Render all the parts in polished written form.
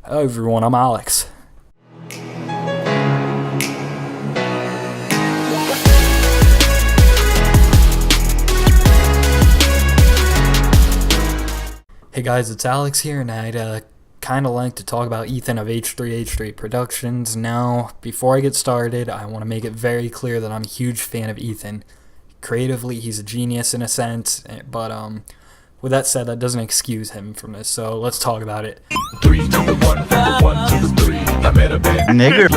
Hello everyone, I'm Alex. Hey guys, it's Alex here, and I'd kind of like to talk about Ethan of H3H3 Productions. Now, before I get started, I want to make it very clear that I'm a huge fan of Ethan. Creatively, he's a genius in a sense, but with that said, that doesn't excuse him from this, so let's talk about it. Nigger.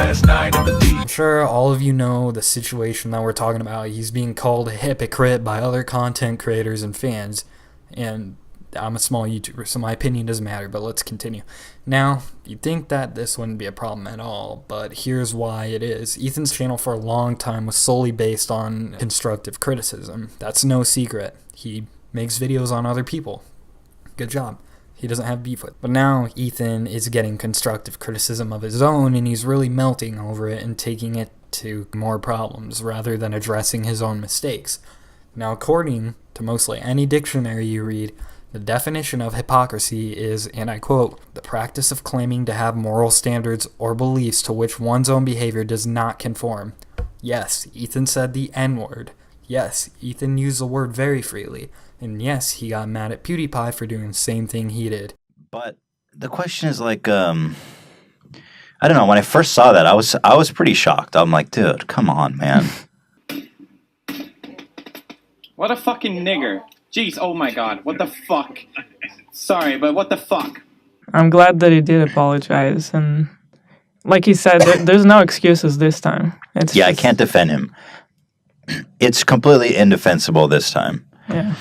I'm sure all of you know the situation that we're talking about. He's being called a hypocrite by other content creators and fans, and I'm a small YouTuber, so my opinion doesn't matter, but let's continue. Now, you'd think that this wouldn't be a problem at all, but here's why it is. Ethan's channel for a long time was solely based on constructive criticism. That's no secret. He makes videos on other people. Good job. He doesn't have beef with. But now Ethan is getting constructive criticism of his own, and he's really melting over it and taking it to more problems rather than addressing his own mistakes. Now, according to mostly any dictionary you read, the definition of hypocrisy is, and I quote, the practice of claiming to have moral standards or beliefs to which one's own behavior does not conform. Yes, Ethan said the N-word. Yes, Ethan used the word very freely. And yes, he got mad at PewDiePie for doing the same thing he did. But the question is like, I don't know. When I first saw that, I was pretty shocked. I'm like, dude, come on, man. What a fucking nigger. Jeez, oh my god, what the fuck? Sorry, but what the fuck? I'm glad that he did apologize, and like he said, there's no excuses this time. I can't defend him. It's completely indefensible this time. Yeah.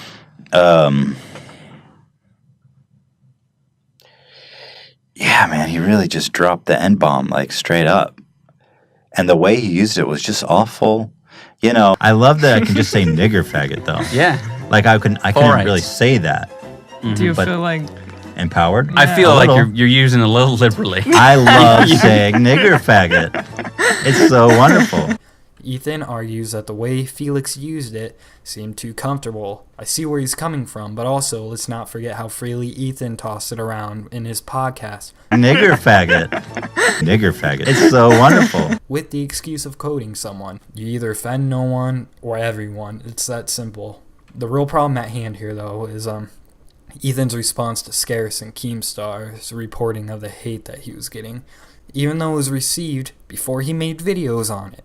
Yeah, man, he really just dropped the N-bomb, like, straight up. And the way he used it was just awful. You know, I love that I can just say nigger faggot, though. Yeah. Like, I couldn't really say that. Do you feel like Empowered? I feel like you're using it a little liberally. I love saying nigger faggot. It's so wonderful. Ethan argues that the way Felix used it seemed too comfortable. I see where he's coming from, but also let's not forget how freely Ethan tossed it around in his podcast. Nigger faggot. Nigger faggot. It's so wonderful. With the excuse of quoting someone. You either offend no one or everyone. It's that simple. The real problem at hand here, though, is Ethan's response to Scarce and Keemstar's reporting of the hate that he was getting, even though it was received before he made videos on it.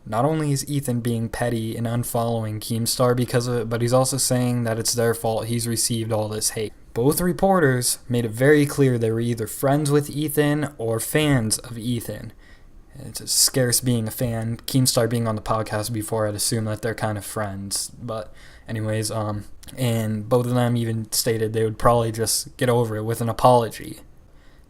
Not only is Ethan being petty and unfollowing Keemstar because of it, but he's also saying that it's their fault he's received all this hate. Both reporters made it very clear they were either friends with Ethan or fans of Ethan. It's Scarce being a fan, Keemstar being on the podcast before, I'd assume that they're kind of friends. But anyways, and both of them even stated they would probably just get over it with an apology.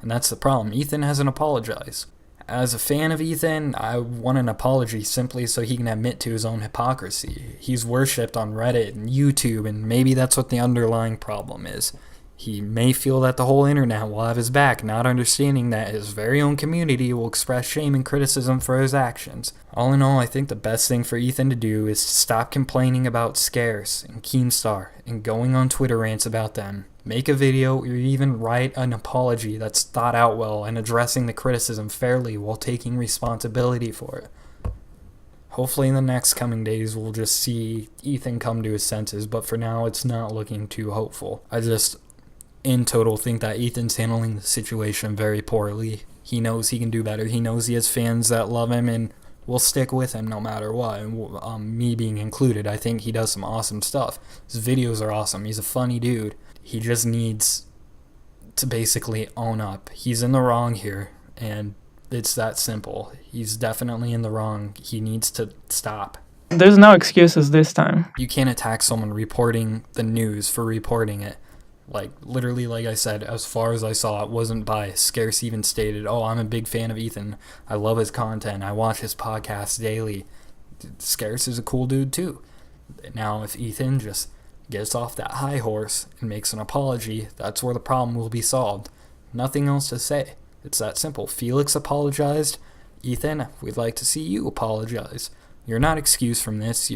And that's the problem. Ethan hasn't apologized. As a fan of Ethan, I want an apology simply so he can admit to his own hypocrisy. He's worshipped on Reddit and YouTube, and maybe that's what the underlying problem is. He may feel that the whole internet will have his back, not understanding that his very own community will express shame and criticism for his actions. All in all, I think the best thing for Ethan to do is to stop complaining about Scarce and Keemstar and going on Twitter rants about them. Make a video or even write an apology that's thought out well and addressing the criticism fairly while taking responsibility for it. Hopefully in the next coming days we'll just see Ethan come to his senses, but for now it's not looking too hopeful. I just, in total, think that Ethan's handling the situation very poorly. He knows he can do better. He knows he has fans that love him and will stick with him no matter what, me being included. I think he does some awesome stuff. His videos are awesome. He's a funny dude. He just needs to basically own up. He's in the wrong here, and it's that simple. He's definitely in the wrong. He needs to stop. there's no excuses this time? You can't attack someone reporting the news for reporting it. Like, literally, like I said, as far as I saw, it wasn't biased. Scarce even stated, oh, I'm a big fan of Ethan. I love his content. I watch his podcast daily. Scarce is a cool dude, too. Now, if Ethan just gets off that high horse and makes an apology, that's where the problem will be solved. Nothing else to say. It's that simple. Felix apologized. Ethan, we'd like to see you apologize. You're not excused from this.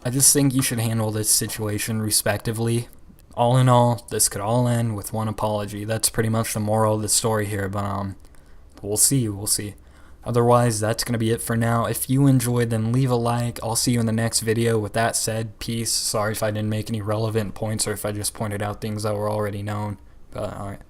I just think you should handle this situation respectively. all in all, this could all end with one apology. That's pretty much the moral of the story here, but we'll see. Otherwise, that's going to be it for now. If you enjoyed, then leave a like. I'll see you in the next video. With that said, peace. Sorry if I didn't make any relevant points or if I just pointed out things that were already known, but alright.